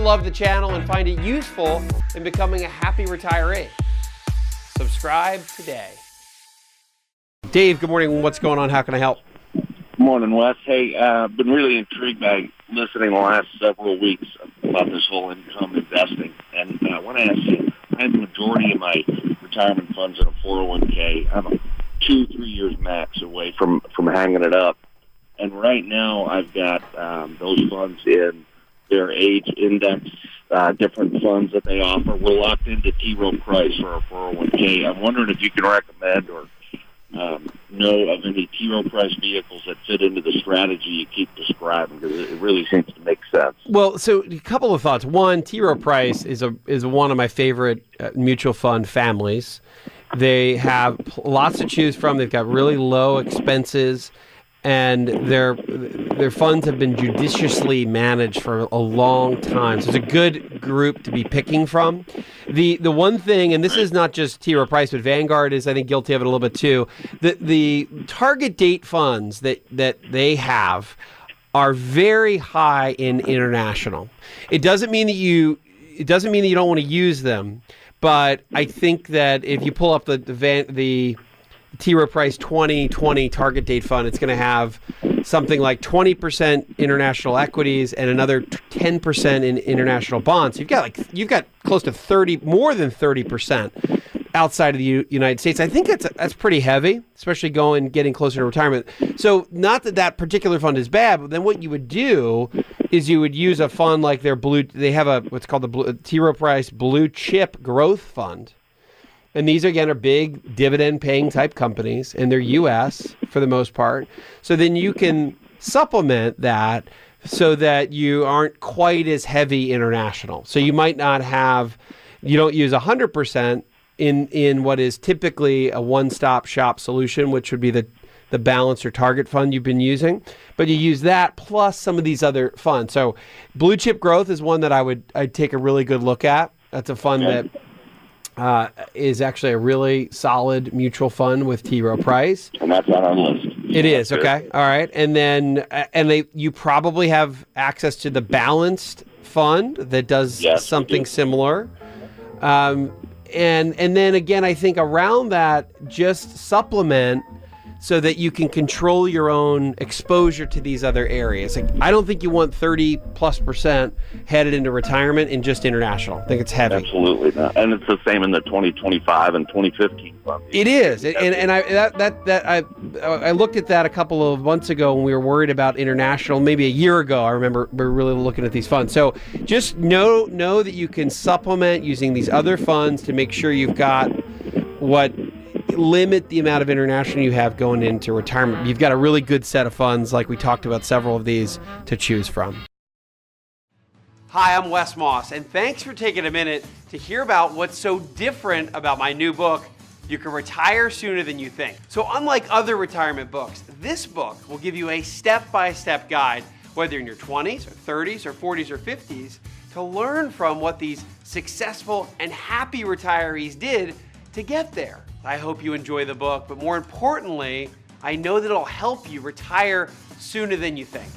love the channel and find it useful in becoming a happy retiree. Subscribe today. Dave, good morning. What's going on? How can I help? Morning, Wes. Hey, I've been really intrigued by listening the last several weeks about this whole income investing. And I want to ask you, I have the majority of my retirement funds in a 401k. I'm 2-3 years max away from hanging it up. And right now I've got those funds in their age index, different funds that they offer. We're locked into Rowe Price for our 401k. I'm wondering if you can recommend or know of any Rowe Price vehicles that fit into the strategy you keep describing, because it really seems to make sense. Well, so a couple of thoughts. One, Rowe Price is one of my favorite mutual fund families. They have lots to choose from. They've got really low expenses, and their funds have been judiciously managed for a long time. So it's a good group to be picking from. The one thing, and this is not just Rowe Price, but Vanguard is, I think, guilty of it a little bit too. The target date funds that they have are very high in international. It doesn't mean that you don't want to use them, but I think that if you pull up the Rowe Price 2020 target date fund, it's going to have something like 20% international equities and another 10% in international bonds. You've got close to more than 30% outside of the United States. I think that's pretty heavy, especially getting closer to retirement. So not that particular fund is bad, but then what you would do is you would use a fund like they have what's called the Rowe Price Blue Chip Growth Fund. And these, again, are big dividend-paying type companies, and they're U.S. for the most part. So then you can supplement that so that you aren't quite as heavy international. So you might not you don't use 100% in what is typically a one-stop shop solution, which would be the balance or target fund you've been using. But you use that plus some of these other funds. So Blue Chip Growth is one that I'd take a really good look at. That's a fund that is actually a really solid mutual fund with Rowe Price. And that's on our list. It is, okay. All right. And then you probably have access to the balanced fund that does something similar. And then again, I think around that, just supplement so that you can control your own exposure to these other areas. Like, I don't think you want 30+% headed into retirement in just international. I think it's heavy. Absolutely not. And it's the same in the 2025 and 2015 funds. It is. And I looked at that a couple of months ago when we were worried about international. Maybe a year ago, I remember we were really looking at these funds. So just know that you can supplement using these other funds to make sure you've got limit the amount of international you have going into retirement. You've got a really good set of funds, like we talked about several of these, to choose from. Hi, I'm Wes Moss, and thanks for taking a minute to hear about what's so different about my new book, You Can Retire Sooner Than You Think. So unlike other retirement books, this book will give you a step-by-step guide, whether you're in your 20s or 30s or 40s or 50s, to learn from what these successful and happy retirees did to get there. I hope you enjoy the book, but more importantly, I know that it'll help you retire sooner than you think.